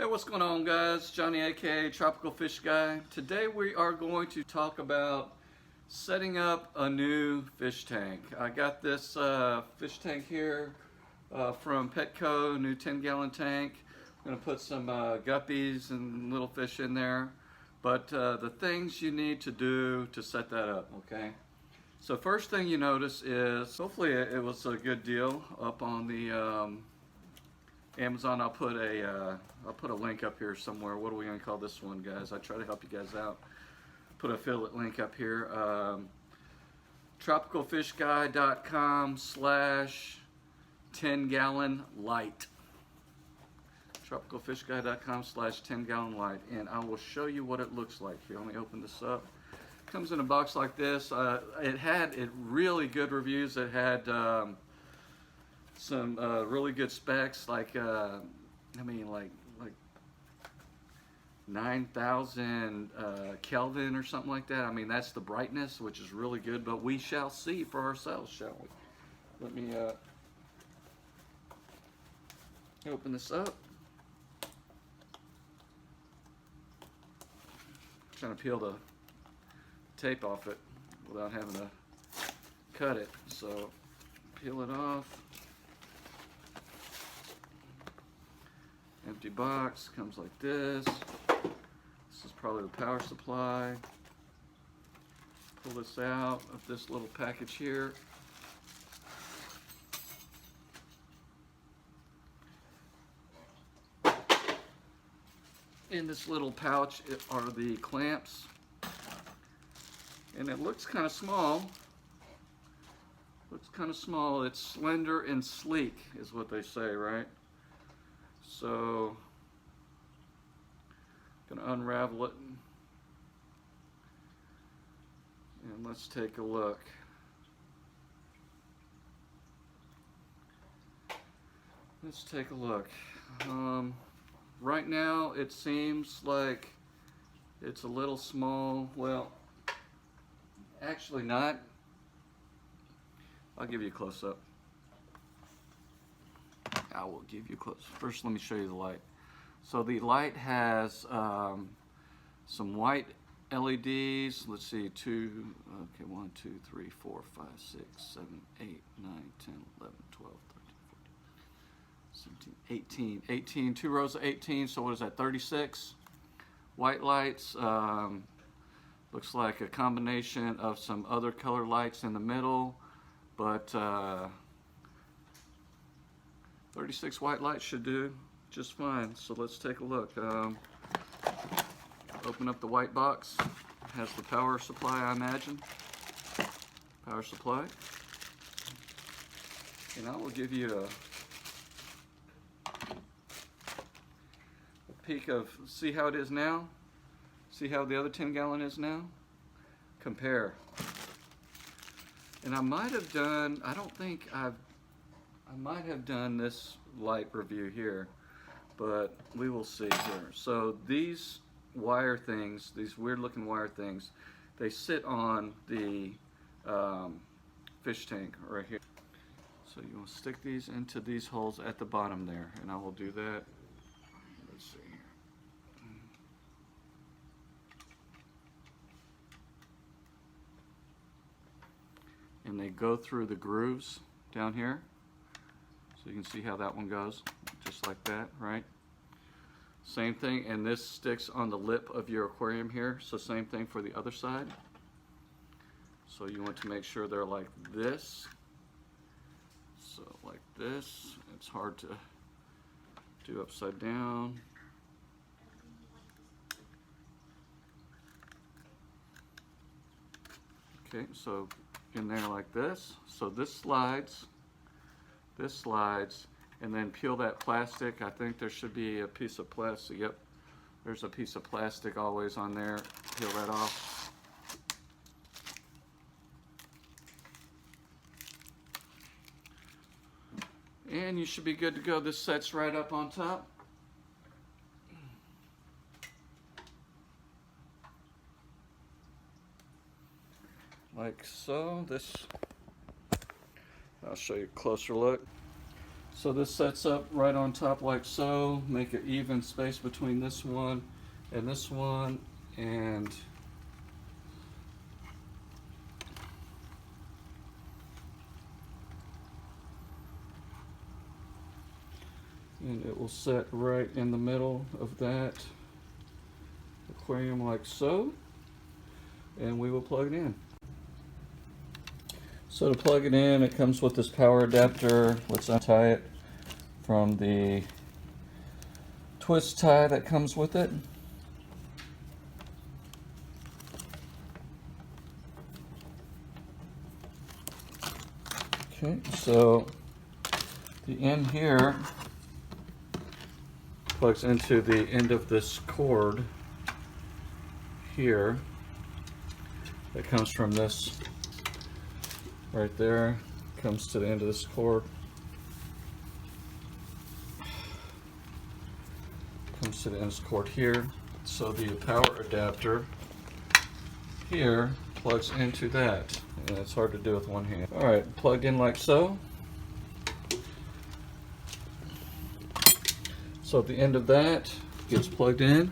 What's going on, guys? Johnny, aka Tropical Fish Guy. Today we are going to talk about setting up a new fish tank. I got this fish tank here from Petco, new 10-gallon tank. I'm going to put some guppies and little fish in there. But the things you need to do to set that up, okay? So first thing you notice is, hopefully it was a good deal up on the Amazon. I'll put a link up here somewhere. What are we gonna call this one, guys? I try to help you guys out. Put a affiliate link up here. tropicalfishguy.com/10-gallon-light. tropicalfishguy.com/10-gallon-light, and I will show you what it looks like. Here, let me open this up. It comes in a box like this. It had really good reviews. It had some really good specs, like like 9,000 Kelvin or something like that. I mean, that's the brightness, which is really good, but we shall see for ourselves, shall we? Let me open this up. I'm trying to peel the tape off it without having to cut it, so peel it off. Empty box, comes like this. This is probably the power supply. Pull this out of this little package here. In this little pouch are the clamps. And it looks kind of small. Looks kind of small. It's slender and sleek is what they say, right? So, I'm going to unravel it, and let's take a look. Let's take a look. Right now, it seems like it's a little small. Well, actually not. I'll give you a close-up. I will give you close. First, let me show you the light. So the light has some white LEDs. Let's see, 1, 2, 3, 4, 5, 6, 7, 8, 9, 10, 11, 12, 13, 14, 17, 18, 2 rows of 18. So what is that, 36 white lights? Looks like a combination of some other color lights in the middle, but 36 white lights should do just fine. So let's take a look. Open up the white box. It has the power supply, I imagine. Power supply. And I will give you a peek of, see how it is now? See how the other 10-gallon is now? Compare. And I might have done, I might have done this light review here, but we will see here. So these wire things, these weird looking wire things, they sit on the fish tank right here. So you want to stick these into these holes at the bottom there, and I will do that. Let's see here. And they go through the grooves down here. So you can see how that one goes, just like that, right? Same thing, and this sticks on the lip of your aquarium here, so same thing for the other side. So you want to make sure they're like this. So like this. It's hard to do upside down. Okay, so in there like this. So this slides, and then peel that plastic. I think there should be a piece of plastic. Yep, there's a piece of plastic always on there. Peel that off. And you should be good to go. This sets right up on top. Like so. I'll show you a closer look. So this sets up right on top like so. Make an even space between this one and this one, and it will set right in the middle of that aquarium like so, and we will plug it in. So to plug it in, it comes with this power adapter. Let's untie it from the twist tie that comes with it. Okay, so the end here plugs into the end of this cord here that comes from this right there, comes to the end of this cord, comes to the end of this cord here. So the power adapter here plugs into that, and it's hard to do with one hand. All right, plugged in like so. So at the end of that gets plugged in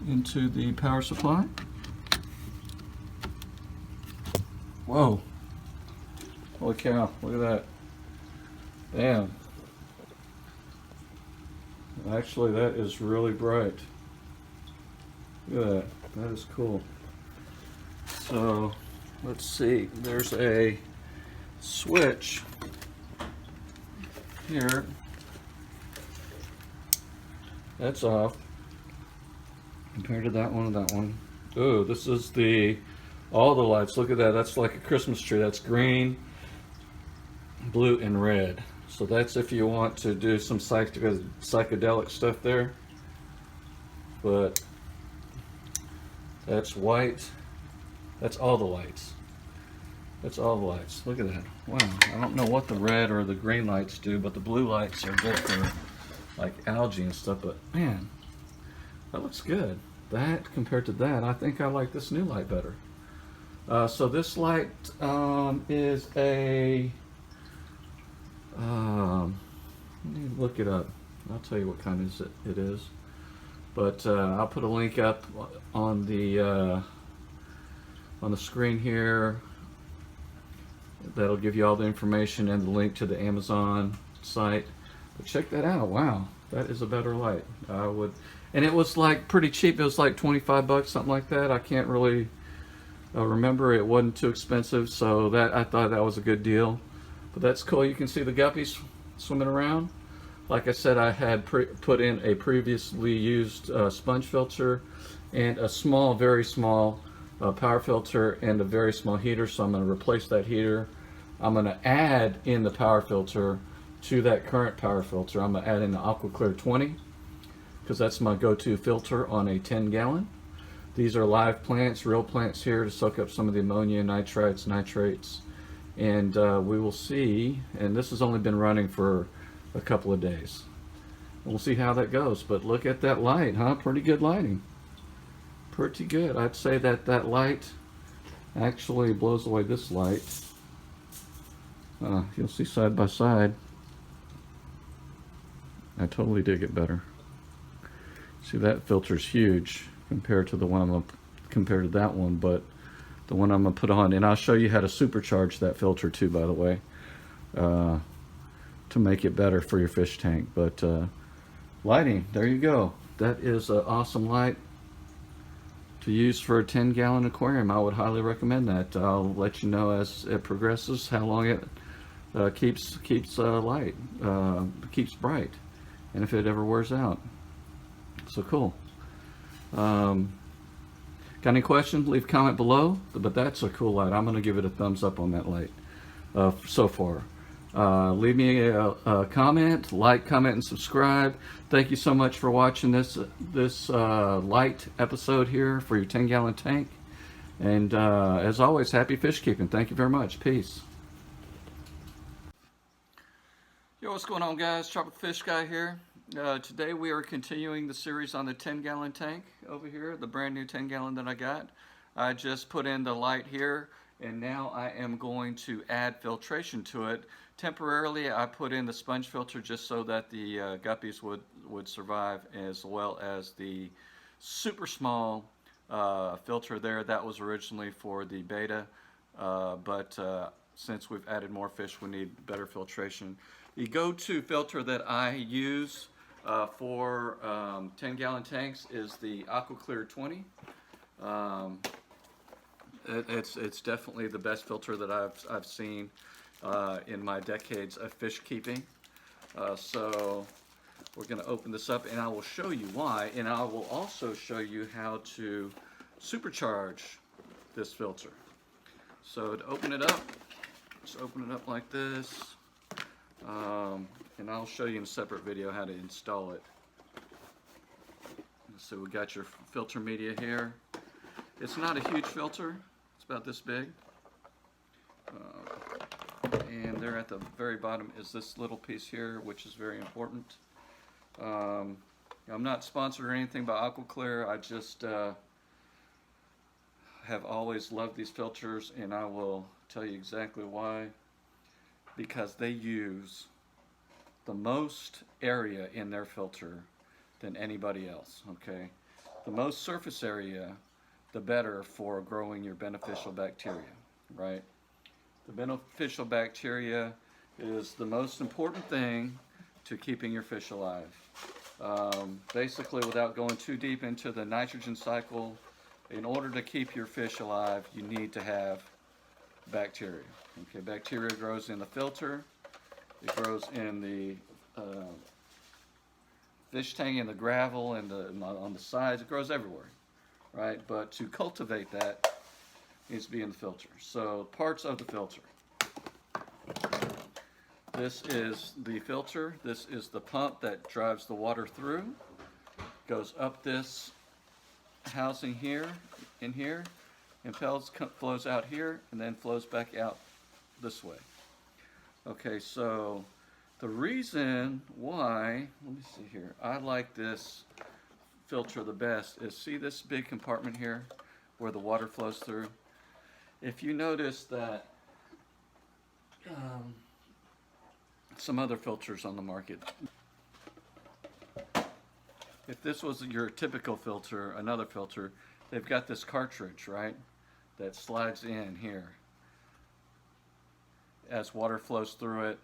into the power supply. Whoa, holy cow, look at that. Damn. Actually, that is really bright. Look at that, that is cool. So let's see, there's a switch here. That's off compared to that one and that one. Oh, this is all the lights. Look at that. That's like a Christmas tree. That's green, blue, and red. So that's if you want to do some psychedelic stuff there. But that's white. That's all the lights. That's all the lights. Look at that. Wow. I don't know what the red or the green lights do, but the blue lights are good for like algae and stuff. But man, that looks good. That compared to that, I think I like this new light better. So this light is a, let me look it up. I'll tell you what kind it is. But I'll put a link up on the screen here. That'll give you all the information and the link to the Amazon site. But check that out. Wow, that is a better light. And it was like pretty cheap. It was like 25 bucks, something like that. I can't really remember. It wasn't too expensive, so I thought that was a good deal. But that's cool. You can see the guppies swimming around. Like I said, I had put in a previously used sponge filter and a small, very small power filter and a very small heater. So I'm going to replace that heater. I'm going to add in the power filter to that current power filter. I'm going to add in the AquaClear 20 because that's my go-to filter on a 10-gallon. These are live plants, real plants here to soak up some of the ammonia, nitrites, nitrates, and we will see. And this has only been running for a couple of days. We'll see how that goes. But look at that light, huh? Pretty good lighting. Pretty good. I'd say that light actually blows away this light. You'll see side by side. I totally dig it better. See, that filter's huge compared to the one compared to that one, but the one I'm gonna put on, and I'll show you how to supercharge that filter too, by the way, to make it better for your fish tank. But lighting, there you go. That is an awesome light to use for a 10-gallon aquarium. I would highly recommend that. I'll let you know as it progresses how long it keeps light, keeps bright, and if it ever wears out. So cool. Got any questions? Leave a comment below. But that's a cool light. I'm going to give it a thumbs up on that light so far. Leave me a comment, like, comment, and subscribe. Thank you so much for watching this light episode here for your 10-gallon tank. And as always, happy fish keeping. Thank you very much. Peace. Yo, what's going on, guys? Tropical Fish Guy here. Today we are continuing the series on the 10-gallon tank over here, the brand new 10-gallon that I got. I just put in the light here, and now I am going to add filtration to it Temporarily, I put in the sponge filter just so that the guppies would survive, as well as the super small filter there. That was originally for the beta, but since we've added more fish, we need better filtration. The go-to filter that I use for 10-gallon tanks is the AquaClear 20. It's definitely the best filter that I've seen in my decades of fish keeping. So we're going to open this up and I will show you why, and I will also show you how to supercharge this filter. So to open it up, just open it up like this, and I'll show you in a separate video how to install it. So we got your filter media here. It's not a huge filter, it's about this big. And there at the very bottom is this little piece here, which is very important. I'm not sponsored or anything by AquaClear. I just have always loved these filters, and I will tell you exactly why. Because they use the most area in their filter than anybody else, okay? The most surface area, the better for growing your beneficial bacteria, right? The beneficial bacteria is the most important thing to keeping your fish alive. Basically, without going too deep into the nitrogen cycle, in order to keep your fish alive, you need to have bacteria. Okay, bacteria grows in the filter, it grows in the fish tank, in the gravel, and on the sides. It grows everywhere, right? But to cultivate that, needs to be in the filter. So parts of the filter. This is the filter. This is the pump that drives the water through. Goes up this housing here, in here, and flows out here, and then flows back out this way. Okay, so the reason why, let me see here, I like this filter the best is, see this big compartment here where the water flows through? If you notice that some other filters on the market, if this was your typical filter, another filter, they've got this cartridge, right, that slides in here. As water flows through it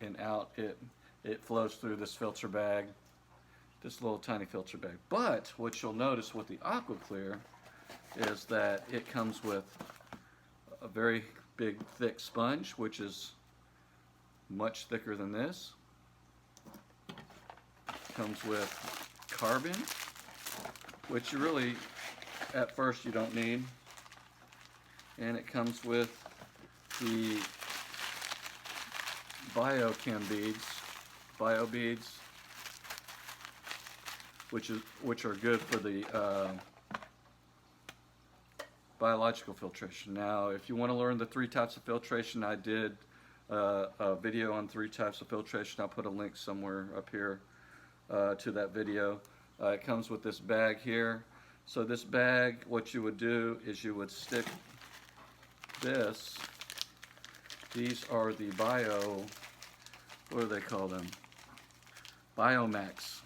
and out, it flows through this filter bag, this little tiny filter bag. But what you'll notice with the AquaClear is that it comes with a very big thick sponge, which is much thicker than this. Comes with carbon, which you really, at first, you don't need. And it comes with the biochem beads, bio beads, which are good for the biological filtration. Now, if you want to learn the 3 types of filtration, I did a video on 3 types of filtration. I'll put a link somewhere up here to that video. It comes with this bag here. So this bag, what you would do is you would stick this. These are the what do they call them? Biomax.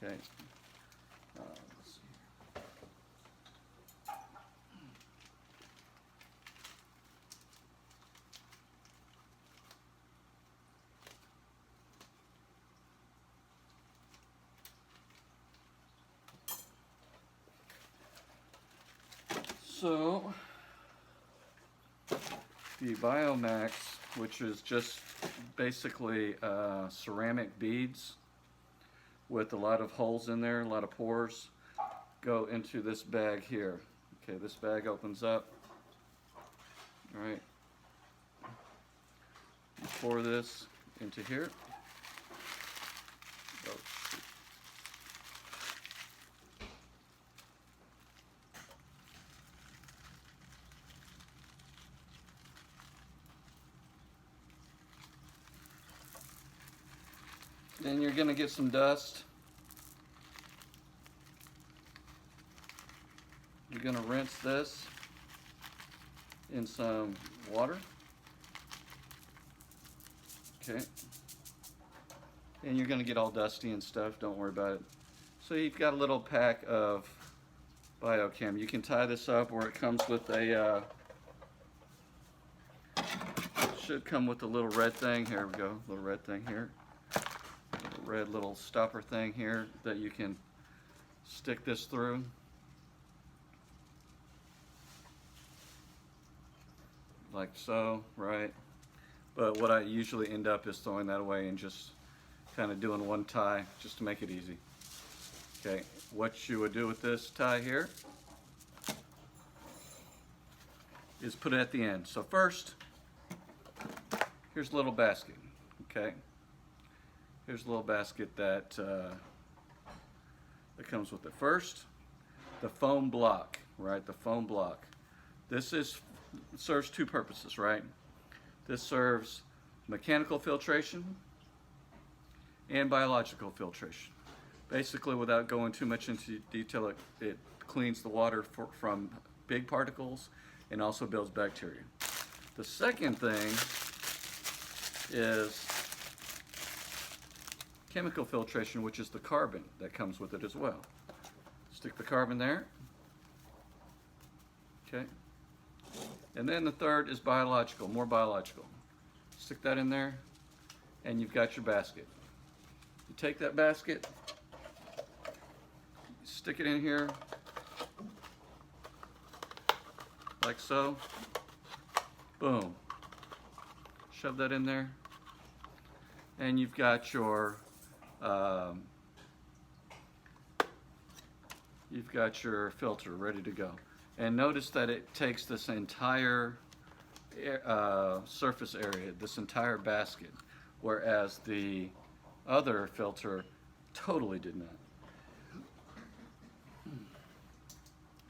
Okay. Let's see. So the Biomax, which is just basically ceramic beads with a lot of holes in there, a lot of pores, go into this bag here. Okay, this bag opens up. All right. You pour this into here. Oh, then you're going to get some dust. You're going to rinse this in some water. Okay. And you're going to get all dusty and stuff, don't worry about it. So you've got a little pack of biochem. You can tie this up, or it comes with a, should come with a little red thing. Here we go, little red thing here. Red little stopper thing here that you can stick this through. Like so, right? But what I usually end up is throwing that away and just kind of doing one tie just to make it easy. Okay, what you would do with this tie here is put it at the end. So first, here's a little basket, okay? Here's a little basket that comes with it. First, the foam block, right? The foam block. This serves two purposes, right? This serves mechanical filtration and biological filtration. Basically, without going too much into detail, it cleans the water from big particles and also builds bacteria. The second thing is chemical filtration, which is the carbon that comes with it as well. Stick the carbon there. Okay. And then the third is biological, more biological. Stick that in there, and you've got your basket. You take that basket, stick it in here, like so. Boom. Shove that in there, and you've got your filter ready to go. And notice that it takes this entire surface area, this entire basket, whereas the other filter totally did not.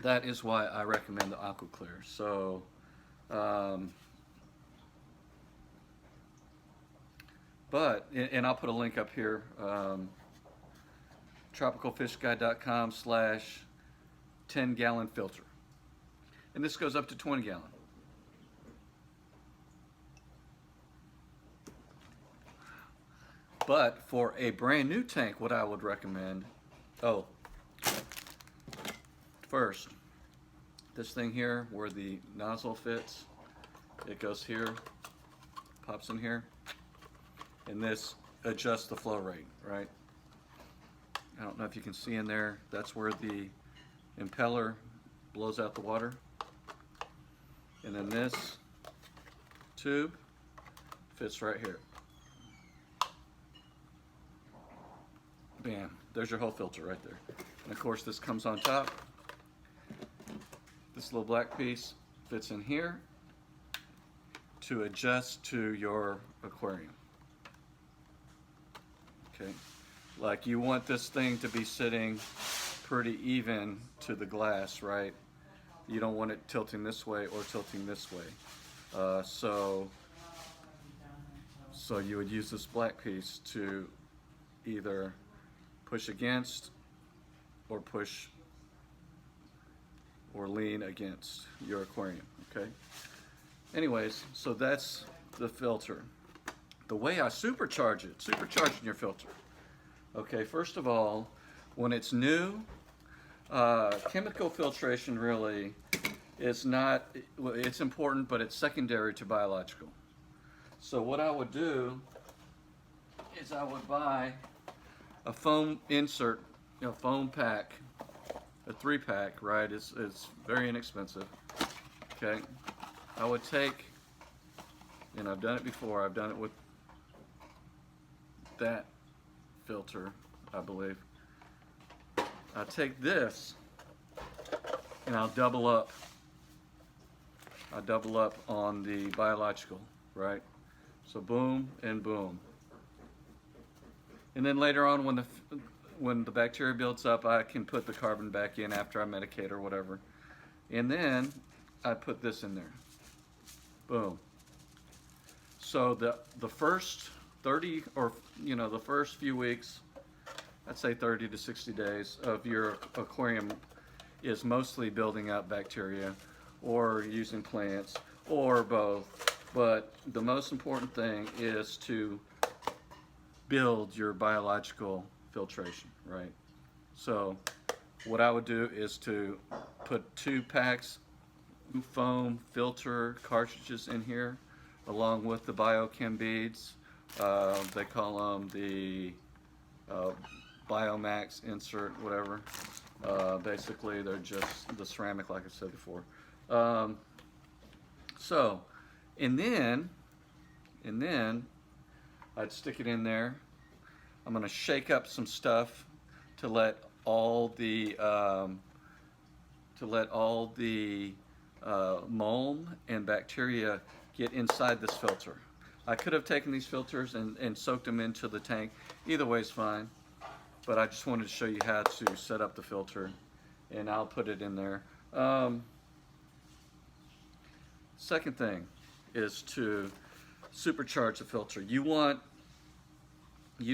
That is why I recommend the AquaClear. So, and I'll put a link up here, tropicalfishguide.com/10-gallon filter. And this goes up to 20 gallon. But for a brand new tank, what I would recommend, first, this thing here where the nozzle fits, it goes here, pops in here, and this adjusts the flow rate, right? I don't know if you can see in there, that's where the impeller blows out the water. And then this tube fits right here. Bam, there's your whole filter right there. And of course this comes on top. This little black piece fits in here to adjust to your aquarium. Okay, like you want this thing to be sitting pretty even to the glass, right? You don't want it tilting this way or tilting this way. So you would use this black piece to either push against or push or lean against your aquarium, okay? Anyways, so that's the filter. The way I supercharging your filter. Okay, first of all, when it's new, chemical filtration really is not, it's important, but it's secondary to biological. So what I would do is I would buy a foam insert, foam pack, a 3-pack, right? It's very inexpensive. Okay, I would take, and I've done it before. I've done it with that filter, I believe. I take this and I'll double up. I double up on the biological, right? So boom and boom. And then later on, when the bacteria builds up, I can put the carbon back in after I medicate or whatever. And then I put this in there. Boom. So the first 30 or the first few weeks, I'd say 30 to 60 days of your aquarium is mostly building up bacteria or using plants or both. But the most important thing is to build your biological filtration, right? So what I would do is to put 2 packs foam filter cartridges in here along with the biochem beads. They call them the Biomax insert, whatever. Basically they're just the ceramic, like I said before. And then I'd stick it in there. I'm going to shake up some stuff to let all the mold and bacteria get inside this filter. I could have taken these filters and soaked them into the tank. Either way is fine, but I just wanted to show you how to set up the filter, and I'll put it in there. Second thing is to supercharge the filter. You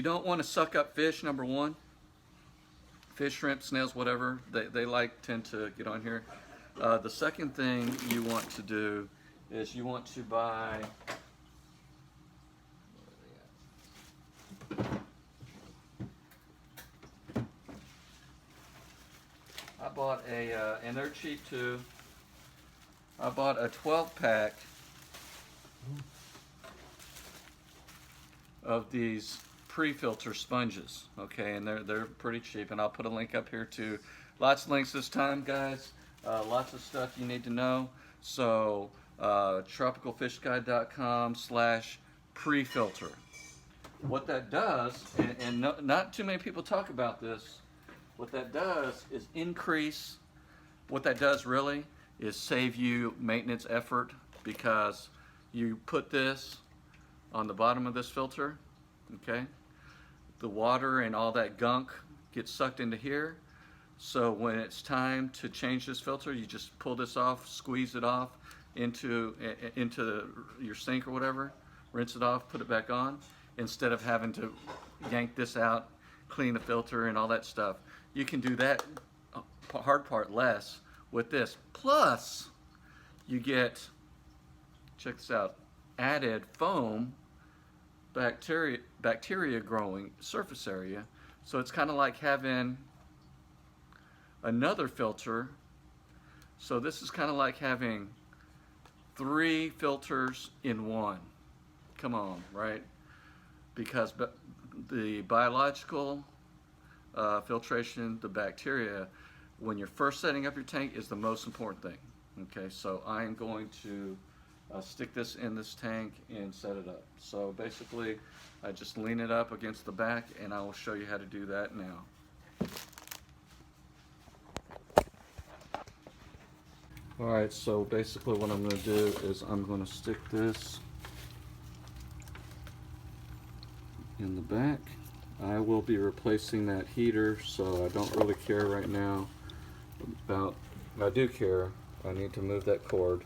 don't want to suck up fish, number one. Fish, shrimp, snails, whatever, they tend to get on here. The second thing you want to do is you want to buy, I bought and they're cheap too, I bought a 12-pack of these pre-filter sponges, okay, and they're pretty cheap, and I'll put a link up here too. Lots of links this time, guys. Lots of stuff you need to know. So tropicalfishguide.com/pre-filter. What that does, and not too many people talk about this, what that does is increase, what that does really is save you maintenance effort, because you put this on the bottom of this filter, okay? The water and all that gunk gets sucked into here. So when it's time to change this filter, you just pull this off, squeeze it off into your sink or whatever, rinse it off, put it back on, instead of having to yank this out, clean the filter and all that stuff. You can do that hard part less with this. Plus, you get, check this out, added foam, bacteria growing surface area. So it's kind of like having another filter. So this is kind of like having 3 filters in one. Come on, right? Because the biological filtration, the bacteria, when you're first setting up your tank, is the most important thing. Okay, so I am going to stick this in this tank and set it up. So basically, I just lean it up against the back, and I will show you how to do that now. Alright, so basically what I'm going to do is I'm going to stick this in the back. I will be replacing that heater, so I don't really care right now about, I do care, I need to move that cord.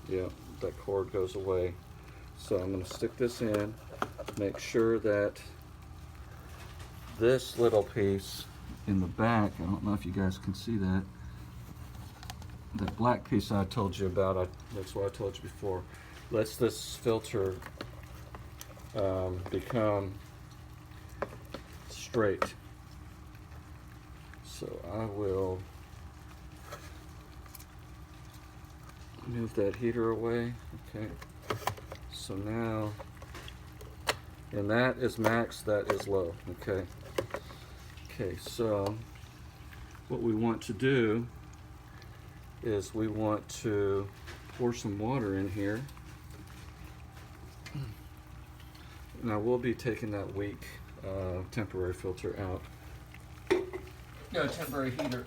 Yeah, that cord goes away. So I'm going to stick this in, make sure that this little piece in the back, I don't know if you guys can see that, that black piece I told you about, that's what I told you before, lets this filter become straight. So I will move that heater away. Okay, so now, and that is max, that is low. Okay, so what we want to do is we want to pour some water in here, and I will be taking that weak temporary filter out. No, temporary heater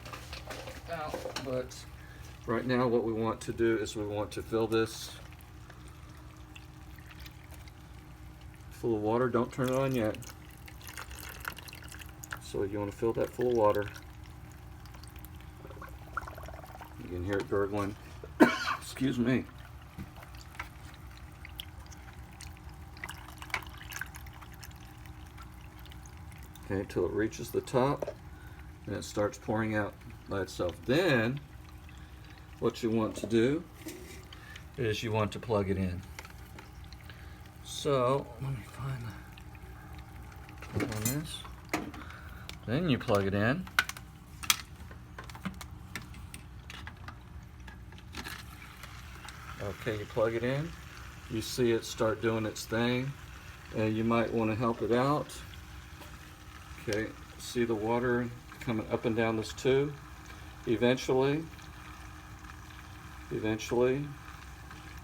out, but right now what we want to do is we want to fill this full of water. Don't turn it on yet. So you want to fill that full of water. You can hear it gurgling. Excuse me. Okay, until it reaches the top and it starts pouring out by itself. Then what you want to do is you want to plug it in. So let me find the plug on this. Then you plug it in. Okay, you plug it in. You see it start doing its thing, and you might want to help it out. Okay, see the water coming up and down this tube. Eventually,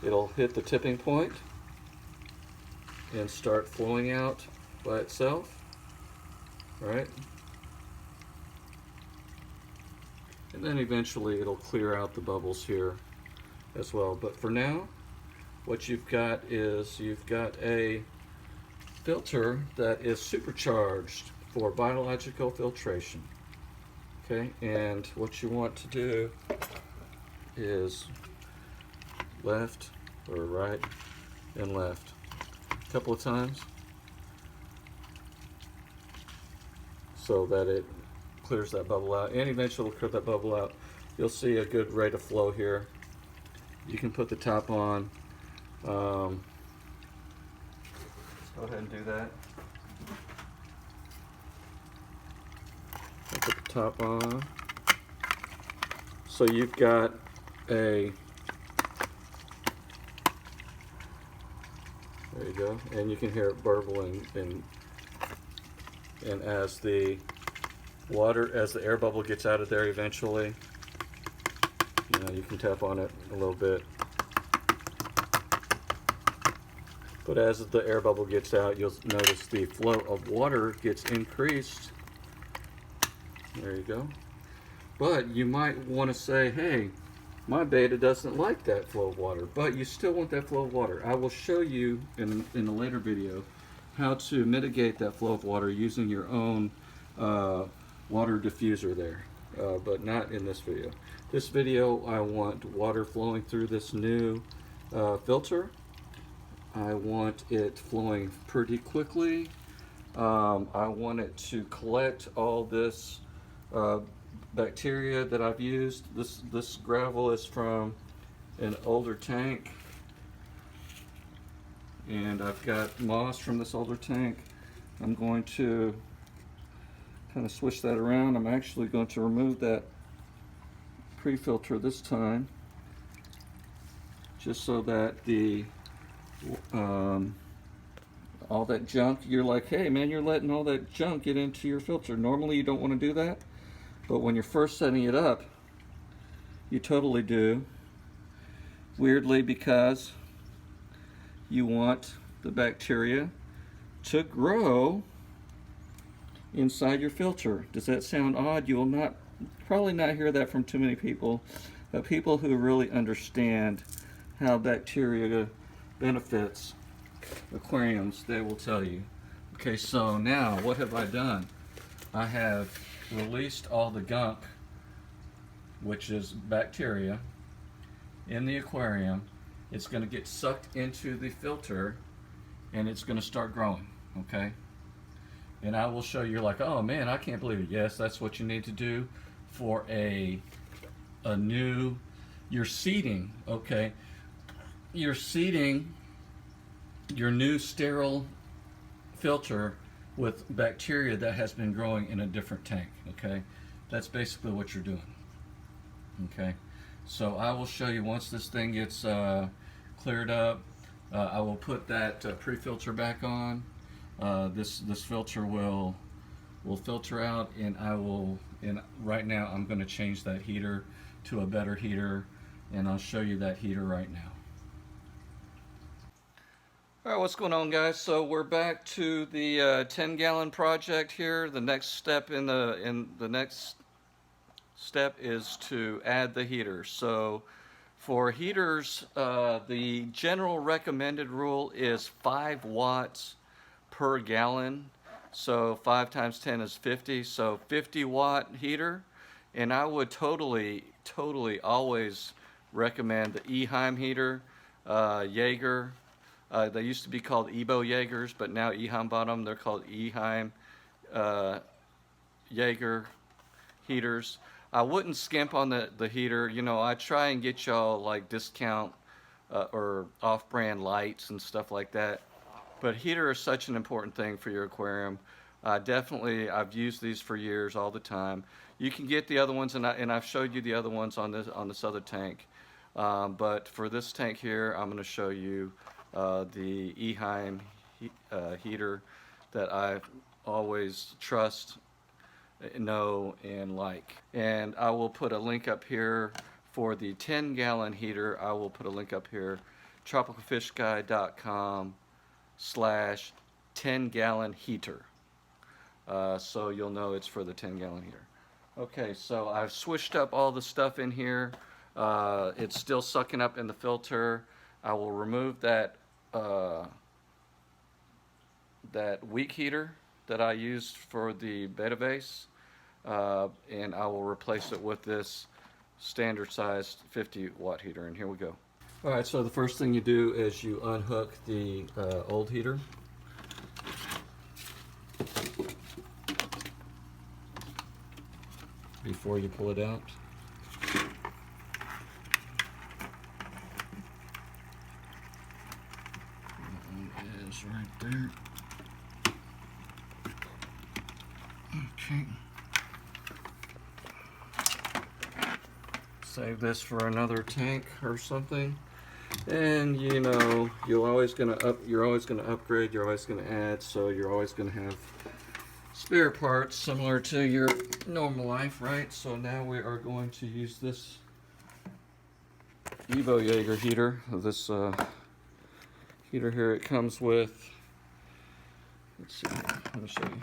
it'll hit the tipping point and start flowing out by itself. All right, and then eventually it'll clear out the bubbles here as well. But for now, what you've got is you've got a filter that is supercharged for biological filtration. Okay, and what you want to do is left or right and left a couple of times so that it clears that bubble out, and eventually it'll clear that bubble out. You'll see a good rate of flow here. You can put the top on. Let's go ahead and do that. I'll put the top on. So you've got a, there you go, and you can hear it burbling, and as the air bubble gets out of there eventually, you know, you can tap on it a little bit. But as the air bubble gets out, you'll notice the flow of water gets increased. There you go. But you might want to say, hey, my betta doesn't like that flow of water, but you still want that flow of water. I will show you in a later video how to mitigate that flow of water using your own water diffuser there, but not in this video. This video, I want water flowing through this new filter. I want it flowing pretty quickly. I want it to collect all this bacteria that I've used. This gravel is from an older tank, and I've got moss from this older tank. I'm going to kind of switch that around. I'm actually going to remove that pre-filter this time, just so that the all that junk, you're like, hey man, you're letting all that junk get into your filter. Normally you don't want to do that, but when you're first setting it up, you totally do. Weirdly, because you want the bacteria to grow inside your filter. Does that sound odd? You will probably not hear that from too many people, but people who really understand how bacteria benefits aquariums, they will tell you. Okay, so now what have I done? I have released all the gunk, which is bacteria, in the aquarium. It's going to get sucked into the filter and it's going to start growing. Okay, and I will show you, like, oh man, I can't believe it. Yes, that's what you need to do for a new, you're seeding. Okay, you're seeding your new sterile filter with bacteria that has been growing in a different tank. Okay, that's basically what you're doing. Okay, so I will show you once this thing gets cleared up. I will put that pre-filter back on. This filter will filter out, and right now I'm going to change that heater to a better heater, and I'll show you that heater right now. Alright, what's going on, guys? So we're back to the 10-gallon project here. The next step the next step is to add the heater. So for heaters, the general recommended rule is 5 watts per gallon. So 5 times 10 is 50. So 50-watt heater. And I would totally always recommend the Eheim heater, Jaeger. They used to be called Ebo Jaegers, but now Eheim bought them. They're called Eheim Jaeger heaters. I wouldn't skimp on the heater. You know, I try and get y'all like discount or off-brand lights and stuff like that. But heater is such an important thing for your aquarium. Definitely, I've used these for years, all the time. You can get the other ones, and I've showed you the other ones on this other tank. But for this tank here, I'm going to show you the Eheim heater that I always trust, know, and like. And I will put a link up here for the 10-gallon heater. I will put a link up here, tropicalfishguy.com/10-gallon heater. So you'll know it's for the 10-gallon heater. Okay, so I've switched up all the stuff in here. It's still sucking up in the filter. I will remove that weak heater that I used for the beta vase, and I will replace it with this standard sized 50-watt heater. And here we go. All right, so the first thing you do is you unhook the old heater. Before you pull it out. That one is right there. Okay. Save this for another tank or something. And you know, you're always gonna upgrade, you're always gonna add, so you're always gonna have spare parts similar to your normal life, right? So now we are going to use this Evo Jaeger heater. This heater here, it comes with, let's see, let me show you.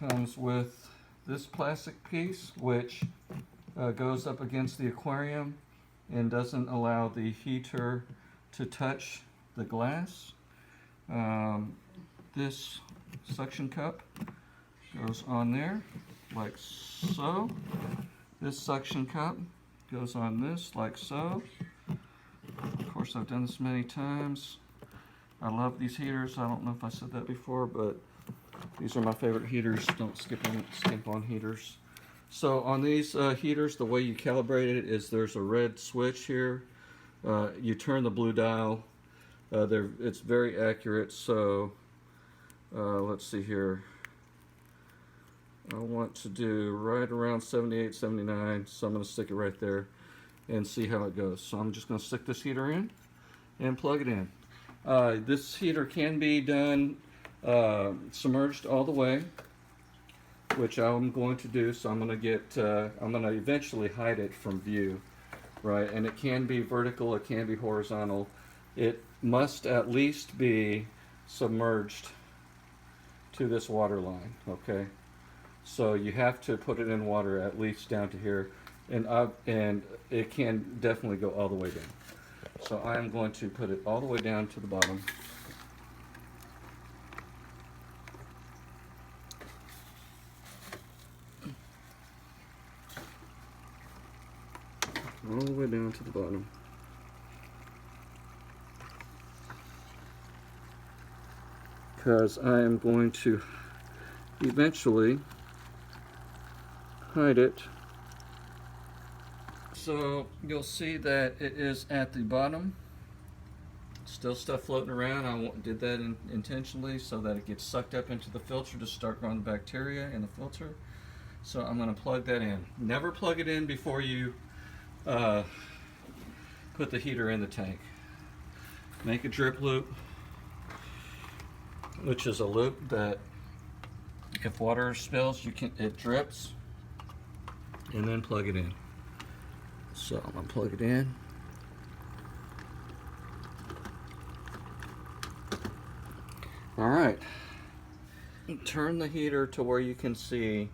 Comes with this plastic piece, which goes up against the aquarium and doesn't allow the heater to touch the glass. This suction cup goes on there like so. This suction cup goes on this like so. Of course, I've done this many times. I love these heaters. I don't know if I said that before, but these are my favorite heaters. Don't skimp on heaters. So on these heaters, the way you calibrate it is there's a red switch here. You turn the blue dial. It's very accurate. So let's see here. I want to do right around 78, 79. So I'm going to stick it right there and see how it goes. So I'm just going to stick this heater in and plug it in. This heater can be done submerged all the way, which I'm going to do. So I'm going to eventually hide it from view, right? And it can be vertical, it can be horizontal. It must at least be submerged to this water line, okay? So you have to put it in water at least down to here, and it can definitely go all the way down. So I'm going to put it all the way down to the bottom. All the way down to the bottom. Because I am going to eventually hide it. So you'll see that it is at the bottom. Still stuff floating around. I did that intentionally so that it gets sucked up into the filter to start growing the bacteria in the filter. So I'm going to plug that in. Never plug it in before you put the heater in the tank. Make a drip loop, which is a loop that if water spills, it drips, and then plug it in. So I'm gonna plug it in. All right. Turn the heater to where you can see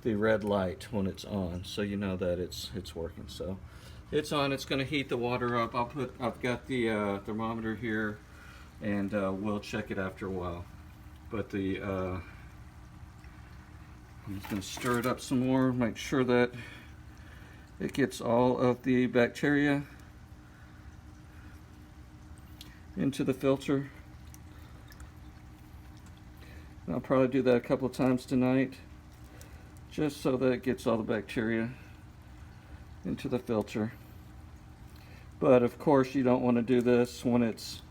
the red light when it's on, so you know that it's working. So it's on. It's going to heat the water up. I've got the thermometer here, and we'll check it after a while. But I'm just going to stir it up some more, make sure that it gets all of the bacteria into the filter. I'll probably do that a couple of times tonight, just so that it gets all the bacteria into the filter. But of course you don't want to do this when it's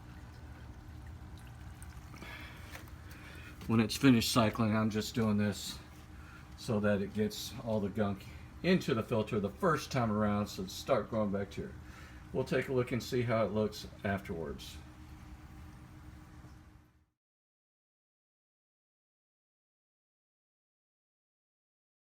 finished cycling. I'm just doing this so that it gets all the gunk into the filter the first time around, so start growing bacteria. We'll take a look and see how it looks afterwards.